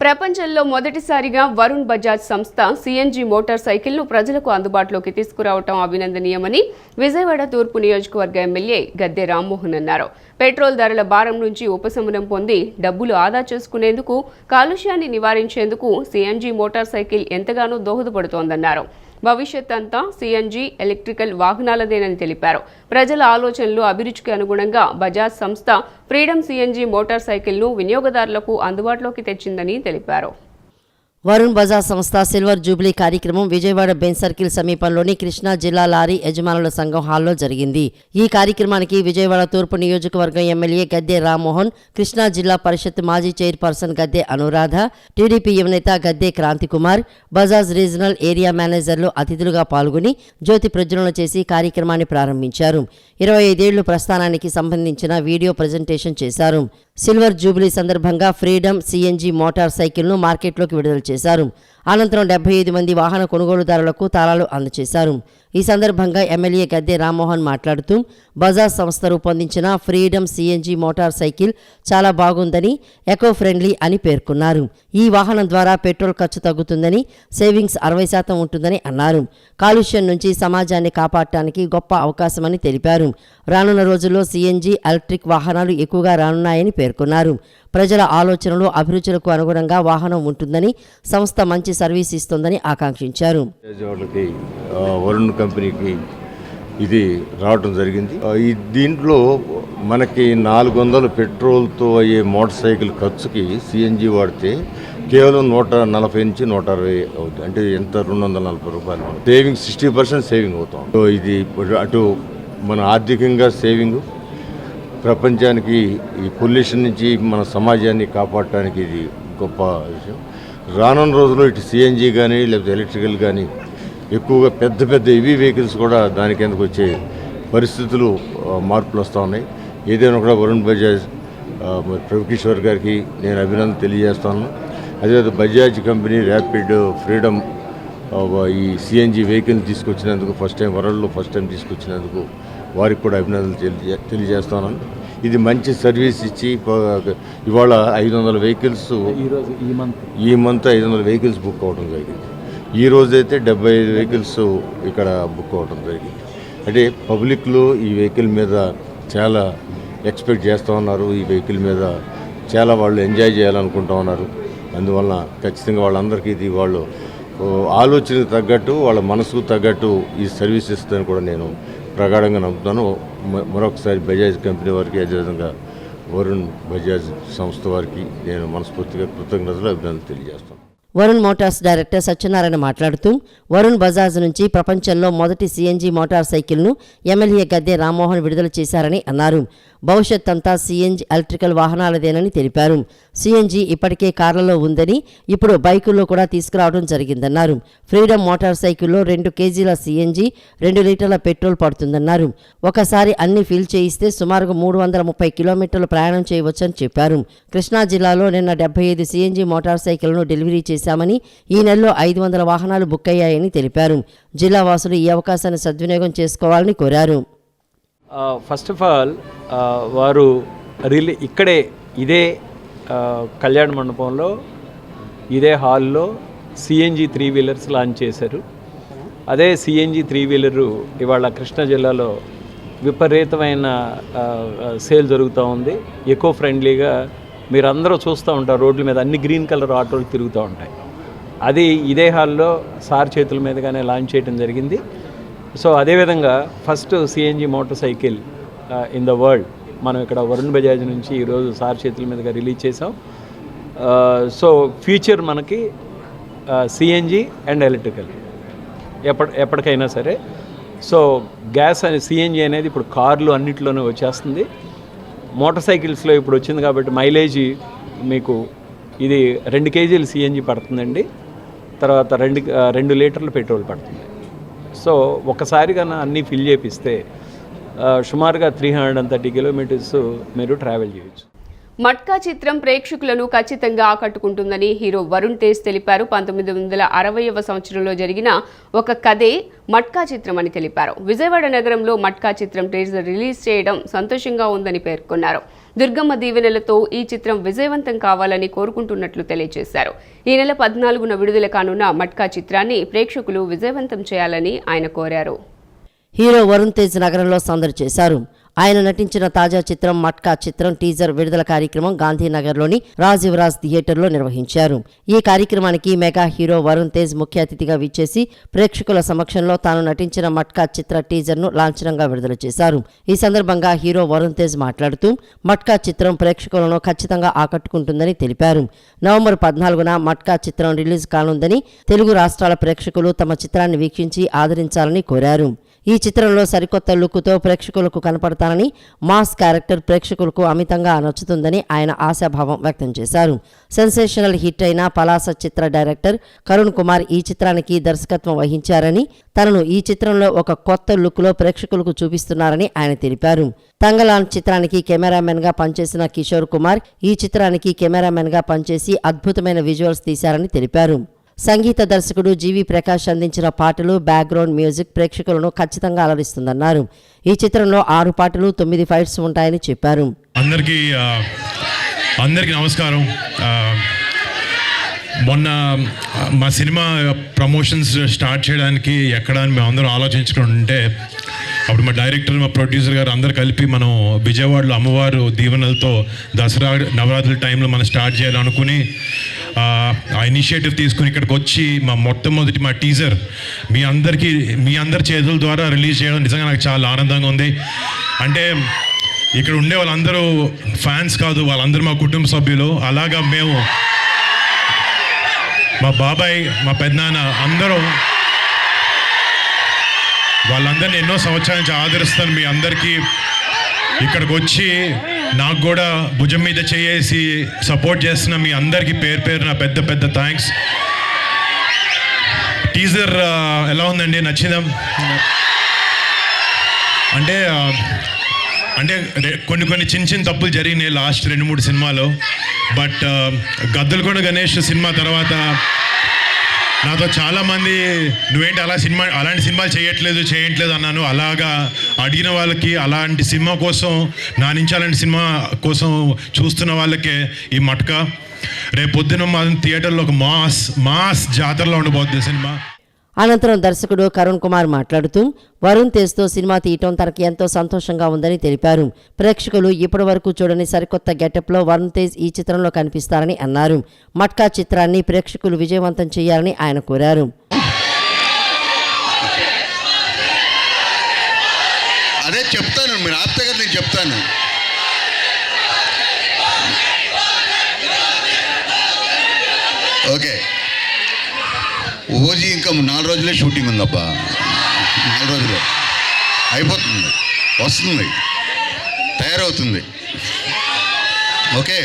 ప్రపంచంలో మొదటిసారిగా వరుణ్ బజాజ్ సంస్థ సిఎన్జి మోటార్ సైకిల్ను ప్రజలకు అందుబాటులోకి తీసుకురావడం అభినందనీయమని విజయవాడ తూర్పు నియోజకవర్గ ఎమ్మెల్యే గద్దె రామ్మోహన్ అన్నారు. పెట్రోల్ ధరల భారం నుంచి ఉపశమనం పొంది డబ్బులు ఆదా చేసుకునేందుకు, కాలుష్యాన్ని నివారించేందుకు సిఎన్జి మోటార్ సైకిల్ ఎంతగానో దోహదపడుతోందన్నారు. భవిష్యత్ అంతా సిఎన్జి ఎలక్ట్రికల్ వాహనాలదేనని తెలిపారు. ప్రజల ఆలోచనలు, అభిరుచికి అనుగుణంగా బజాజ్ సంస్థ ఫ్రీడమ్ సిఎన్జి మోటార్ సైకిల్ను వినియోగదారులకు అందుబాటులోకి తెచ్చిందని తెలిపారు. వరుణ్ బజాజ్ సంస్థ సిల్వర్ జూబ్లీ కార్యక్రమం విజయవాడ బెంచ్ సర్కిల్ సమీపంలోని కృష్ణా జిల్లా లారీ యజమానుల సంఘం హాల్లో జరిగింది. ఈ కార్యక్రమానికి విజయవాడ తూర్పు నియోజకవర్గం ఎమ్మెల్యే గద్దె రామ్మోహన్, కృష్ణా జిల్లా పరిషత్ మాజీ చైర్పర్సన్ గద్దె అనురాధ, టీడీపీ యువనేత గద్దె క్రాంతికుమార్, బజాజ్ రీజనల్ ఏరియా మేనేజర్లు అతిథులుగా పాల్గొని జ్యోతి ప్రజ్వలన చేసి కార్యక్రమాన్ని ప్రారంభించారు. 25 ఏళ్ల ప్రస్థానానికి సంబంధించిన వీడియో ప్రజెంటేషన్ చేశారు. సిల్వర్ జూబ్లీ సందర్భంగా ఫ్రీడమ్ సిఎన్జి మోటార్ సైకిల్ను మార్కెట్లోకి విడుదల చేశారు. అనంతరం 75 మంది వాహన కొనుగోలుదారులకు తాళాలు అందజేశారు. ఈ సందర్భంగా ఎమ్మెల్యే గద్దె రామ్మోహన్ మాట్లాడుతూ బజాజ్ సంస్థ రూపొందించిన ఫ్రీడమ్ సిఎన్జి మోటార్ సైకిల్ చాలా బాగుందని, ఎకో ఫ్రెండ్లీ అని పేర్కొన్నారు. ఈ వాహనం ద్వారా పెట్రోల్ ఖర్చు తగ్గుతుందని, సేవింగ్స్ 60% ఉంటుందని అన్నారు. కాలుష్యం నుంచి సమాజాన్ని కాపాడటానికి గొప్ప అవకాశమని తెలిపారు. రానున్న రోజుల్లో సిఎన్జి ఎలక్ట్రిక్ వాహనాలు ఎక్కువగా రానున్నాయని పేర్కొన్నారు. ప్రజల ఆలోచనలు, అభిరుచులకు అనుగుణంగా వాహనం ఉంటుందని, సంస్థ మంచి సర్వీస్ ఇస్తుందని ఆకాంక్షించారు. వరుణ్ కంపెనీకి ఇది రావడం జరిగింది. దీంట్లో మనకి 400 పెట్రోల్తో అయ్యే మోటార్ సైకిల్ ఖర్చుకి సిఎన్జి వాడితే కేవలం 140 నుంచి 160 అవుతుంది. అంటే ఎంత 240 రూపాయలు సేవింగ్, 60% సేవింగ్ అవుతాం. సో ఇది అటు మన ఆర్థికంగా సేవింగ్, ప్రపంచానికి ఈ పొల్యూషన్ నుంచి మన సమాజాన్ని కాపాడటానికి ఇది గొప్ప విషయం. రానున్న రోజుల్లో ఇటు సిఎన్జి కానీ లేకపోతే ఎలక్ట్రికల్ కానీ ఎక్కువగా పెద్ద పెద్ద హెవీ వెహికల్స్ కూడా దాని కిందకు వచ్చే పరిస్థితులు, మార్పులు వస్తూ ఉన్నాయి. ఏదైనా కూడా వరుణ్ బజాజ్ ప్రభుకిషోర్ గారికి నేను అభినందన తెలియజేస్తాను. అదేవిధంగా బజాజ్ కంపెనీ ర్యాపిడ్ ఫ్రీడమ్ ఈ సిఎన్జి వెహికల్ తీసుకొచ్చినందుకు ఫస్ట్ టైం, వరల్డ్లో ఫస్ట్ టైం తీసుకొచ్చినందుకు వారికి కూడా అభినందనలు తెలియజేస్తాను. ఇది మంచి సర్వీస్ ఇచ్చి ఇవాళ 500 వెహికల్స్ ఈ మంత్ 500 వెహికల్స్ బుక్ అవ్వడం జరిగింది. ఈ రోజైతే 75 వెహికల్స్ ఇక్కడ బుక్ అవ్వడం జరిగింది. అంటే పబ్లిక్లో ఈ వెహికల్ మీద చాలా ఎక్స్పెక్ట్ చేస్తూ ఉన్నారు. ఈ వెహికల్ మీద చాలా వాళ్ళు ఎంజాయ్ చేయాలనుకుంటూ ఉన్నారు. అందువలన ఖచ్చితంగా వాళ్ళందరికీ ఇది వాళ్ళు ఆలోచనకు తగ్గట్టు వాళ్ళ మనసుకు తగ్గట్టు ఈ సర్వీస్ ఇస్తుందని కూడా నేను ప్రగాఢంగా నమ్ముతాను. మరొకసారి బజాజ్ కంపెనీ వారికి, అదేవిధంగా వరుణ్ బజాజ్ సంస్థ వారికి నేను మనస్ఫూర్తిగా కృతజ్ఞతలు, అభినందనలు తెలియజేస్తాను. వరుణ్ మోటార్స్ డైరెక్టర్ సత్యనారాయణ మాట్లాడుతూ వరుణ్ బజాజ్ నుంచి ప్రపంచంలో మొదటి సిఎన్జి మోటార్ సైకిల్ను ఎమ్మెల్యే గద్దె రామ్మోహన్ విడుదల చేశారని అన్నారు. భవిష్యత్ అంతా సిఎన్జి ఎలక్ట్రికల్ వాహనాలదేనని తెలిపారు. సిఎన్జి ఇప్పటికే కార్లలో ఉందని ఇప్పుడు బైకుల్లో కూడా తీసుకురావడం జరిగిందన్నారు. ఫ్రీడమ్ మోటార్ సైకిల్లో 2 కేజీల సిఎన్జి 2 లీటర్ల పెట్రోల్ పడుతుందన్నారు. ఒకసారి అన్ని ఫిల్ చేయిస్తే సుమారుగా 330 కిలోమీటర్లు ప్రయాణం చేయవచ్చని చెప్పారు. కృష్ణా జిల్లాలో నిన్న 75 సిఎన్జి మోటార్ సైకిళ్లను డెలివరీ చేశామని, ఈ నెలలో 500 వాహనాలు బుక్ అయ్యాయని తెలిపారు. జిల్లా వాసులు ఈ అవకాశాన్ని సద్వినియోగం చేసుకోవాలని కోరారు. ఫస్ట్ ఆఫ్ ఆల్ వారు ఇక్కడే ఇదే కళ్యాణ మండపంలో ఇదే హాల్లో సిఎన్జి 3 వీలర్స్ లాంచ్ చేశారు. అదే సిఎన్జి 3 వీలరు ఇవాళ కృష్ణా జిల్లాలో విపరీతమైన సేల్ జరుగుతూ ఉంది. ఎకో ఫ్రెండ్లీగా మీరు అందరూ చూస్తూ ఉంటారు, రోడ్ల మీద అన్ని గ్రీన్ కలర్ ఆటోలు తిరుగుతూ ఉంటాయి. అది ఇదే హాల్లో సార్ చేతుల మీదుగానే లాంచ్ చేయడం జరిగింది. సో అదేవిధంగా first CNG motor cycle in the world మనం ఇక్కడ వరుణ్ బజాజ్ నుంచి ఈరోజు సార్ చేతుల మీదుగా రిలీజ్ చేసాం. సో ఫ్యూచర్ మనకి సిఎన్జి అండ్ ఎలక్ట్రికల్ ఎప్పటికైనా సరే. సో గ్యాస్ అనే సిఎన్జి అనేది ఇప్పుడు కార్లు అన్నింటిలోనే వచ్చేస్తుంది. మోటార్ సైకిల్స్లో ఇప్పుడు వచ్చింది కాబట్టి మైలేజ్ మీకు ఇది 2 కేజీలు సిఎన్జి పడుతుందండి, తర్వాత 2 లీటర్ల పెట్రోల్ పడుతుంది. సో ఒకసారిగా అన్నీ ఫిల్ చేపిస్తే సుమారుగా 330 కిలోమీటర్స్ మీరు ట్రావెల్ చేయొచ్చు. మట్కా చిత్రం ప్రేక్షకులను ఖచ్చితంగా ఆకట్టుకుంటుందని హీరో వరుణ్ తేజ్ తెలిపారు. 1960వ సంవత్సరంలో జరిగిన ఒక కథే మట్కా చిత్రం అని తెలిపారు. విజయవాడ నగరంలో మట్కా చిత్రం టీజర్ రిలీజ్ చేయడం సంతోషంగా ఉందని పేర్కొన్నారు. దుర్గమ్మ దీవెనలతో ఈ చిత్రం విజయవంతం కావాలని కోరుకుంటున్నట్లు తెలియజేశారు. ఈ నెల 14న విడుదల కానున్న మట్కా చిత్రాన్ని ప్రేక్షకులు విజయవంతం చేయాలని ఆయన కోరారు. హీరో వరుణ్ తేజ్ నగరంలో సందడి చేశారు. ఆయన నటించిన తాజా చిత్రం మట్కా చిత్రం టీజర్ విడుదల కార్యక్రమం గాంధీనగర్లోని రాజ్ యువరాజ్ థియేటర్లో నిర్వహించారు. ఈ కార్యక్రమానికి మెగా హీరో వరుణ్ తేజ్ ముఖ్య అతిథిగా విచ్చేసి ప్రేక్షకుల సమక్షంలో తాను నటించిన మట్కా చిత్ర టీజర్ను లాంఛనంగా విడుదల చేశారు. ఈ సందర్భంగా హీరో వరుణ్ తేజ్ మాట్లాడుతూ మట్కా చిత్రం ప్రేక్షకులను ఖచ్చితంగా ఆకట్టుకుంటుందని తెలిపారు. నవంబర్ 14న మట్కా చిత్రం రిలీజ్ కానుందని, తెలుగు రాష్ట్రాల ప్రేక్షకులు తమ చిత్రాన్ని వీక్షించి ఆదరించాలని కోరారు. ఈ చిత్రంలో సరికొత్త లుక్తో ప్రేక్షకులకు కనపడతానని, మాస్ క్యారెక్టర్ ప్రేక్షకులకు అమితంగా నచ్చుతుందని ఆయన ఆశాభావం వ్యక్తం చేశారు. సెన్సేషనల్ హిట్ అయిన పలాస చిత్ర డైరెక్టర్ కరుణ్ కుమార్ ఈ చిత్రానికి దర్శకత్వం వహించారని, తనను ఈ చిత్రంలో ఒక కొత్త లుక్లో ప్రేక్షకులకు చూపిస్తున్నారని ఆయన తెలిపారు. తంగలాన్ చిత్రానికి కెమెరామెన్గా పనిచేసిన కిషోర్ కుమార్ ఈ చిత్రానికి కెమెరామెన్గా పనిచేసి అద్భుతమైన విజువల్స్ తీశారని తెలిపారు. సంగీత దర్శకుడు జీవి ప్రకాష్ అందించిన పాటలు, బ్యాక్గ్రౌండ్ మ్యూజిక్ ప్రేక్షకులను ఖచ్చితంగా అలరిస్తుందన్నారు. ఈ చిత్రంలో 6 పాటలు, 9 ఫైట్స్ ఉంటాయని చెప్పారు. అందరికీ నమస్కారం. మొన్న మా సినిమా ప్రమోషన్స్ స్టార్ట్ చేయడానికి ఎక్కడ మేము అందరం ఆలోచించుకుంటుంటే అప్పుడు మా డైరెక్టర్, మా ప్రొడ్యూసర్ గారు అందరు కలిపి మనం విజయవాడలో అమ్మవారు దీవెనలతో దసరా నవరాత్రుల టైంలో మనం స్టార్ట్ చేయాలనుకుని ఆ ఇనిషియేటివ్ తీసుకుని ఇక్కడికి వచ్చి మొట్టమొదటి మా టీజర్ మీ అందరి చేతుల ద్వారా రిలీజ్ చేయడం నిజంగా నాకు చాలా ఆనందంగా ఉంది. అంటే ఇక్కడ ఉండే వాళ్ళందరూ ఫ్యాన్స్ కాదు, వాళ్ళందరూ మా కుటుంబ సభ్యులు. అలాగా మేము మా బాబాయ్, మా పెద్దనాన్న అందరూ వాళ్ళందరినీ ఎన్నో సంవత్సరాల నుంచి ఆదరిస్తాను. మీ అందరికీ ఇక్కడికి వచ్చి నాకు కూడా భుజం మీద చేసి సపోర్ట్ చేస్తున్న మీ అందరికీ పేరు నా పెద్ద థ్యాంక్స్. టీజర్ ఎలా ఉందండి? నచ్చిందా? అంటే కొన్ని చిన్న తప్పులు జరిగినాయి లాస్ట్ 2-3 సినిమాలో. బట్ గద్దలకొండ గణేష్ సినిమా తర్వాత నాతో చాలామంది నువ్వేంటి అలాంటి సినిమాలు చేయట్లేదు అన్నాను. అలాగా అడిగిన వాళ్ళకి, అలాంటి సినిమా కోసం నా నుంచి అలాంటి సినిమా కోసం చూస్తున్న వాళ్ళకే ఈ మట్కా రేపు పొద్దున మా థియేటర్లో ఒక మాస్ జాతరలో ఉండబోతుంది సినిమా. అనంతరం దర్శకుడు కరుణ్ కుమార్ మాట్లాడుతూ వరుణ్ తేజ్తో సినిమా తీయటం తనకి ఎంతో సంతోషంగా ఉందని తెలిపారు. ప్రేక్షకులు ఇప్పటి వరకు చూడని సరికొత్త గెటప్లో వరుణ్ తేజ్ ఈ చిత్రంలో కనిపిస్తారని అన్నారు. మట్కా చిత్రాన్ని ప్రేక్షకులు విజయవంతం చేయాలని ఆయన కోరారు. అదే చెప్తాను, మీరు ఆప్తే కదా నేను చెప్తాను. ఓకే, ఓజీ ఇంకా 4 రోజులే షూటింగ్ ఉందబ్బా. 4 రోజులు అయిపోతుంది, వస్తుంది, తయారవుతుంది. ఓకే,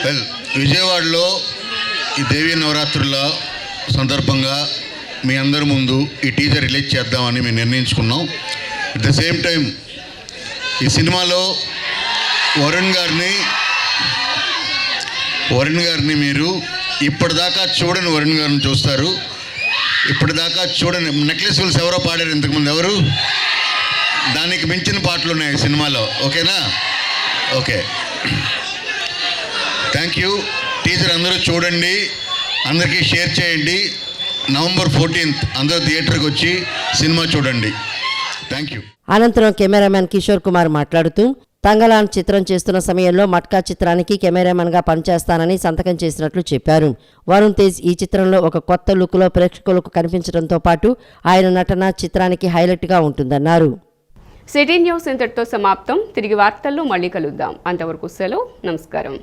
వెల్, విజయవాడలో ఈ దేవీ నవరాత్రుల సందర్భంగా మీ అందరి ముందు ఈ టీజర్ రిలీజ్ చేద్దామని మేము నిర్ణయించుకున్నాం. అట్ ద సేమ్ టైం ఈ సినిమాలో వరుణ్ గారిని మీరు ఇప్పటిదాకా చూడని వరుణ్ గారిని చూస్తారు. ఇప్పటిదాకా చూడని నెక్లెస్ ఫుల్స్ ఎవరో పాడారు ఇంతకుముందు, ఎవరు? దానికి మించిన పాటలు ఉన్నాయి సినిమాలో. ఓకేనా? Okay, thank you. టీజర్ అందరూ చూడండి, అందరికీ షేర్ చేయండి. November 14th అందరూ థియేటర్కి వచ్చి సినిమా చూడండి. Thank you. అనంతరం కెమెరామెన్ కిషోర్ కుమార్ మాట్లాడుతూ తంగలాన్ చిత్రం చేస్తున్న సమయంలో మట్కా చిత్రానికి కెమెరామెన్గా పనిచేస్తానని సంతకం చేసినట్లు చెప్పారు. వరుణ్ తేజ్ ఈ చిత్రంలో ఒక కొత్త లుక్లో ప్రేక్షకులకు కనిపించడంతో పాటు ఆయన నటన చిత్రానికి హైలైట్గా ఉంటుందన్నారు. సిటీ న్యూస్ ఇంతటితో సమాప్తం. తిరిగి వార్తల్లో మళ్ళీ కలుద్దాం. అంతవరకు సెలవు. నమస్కారం.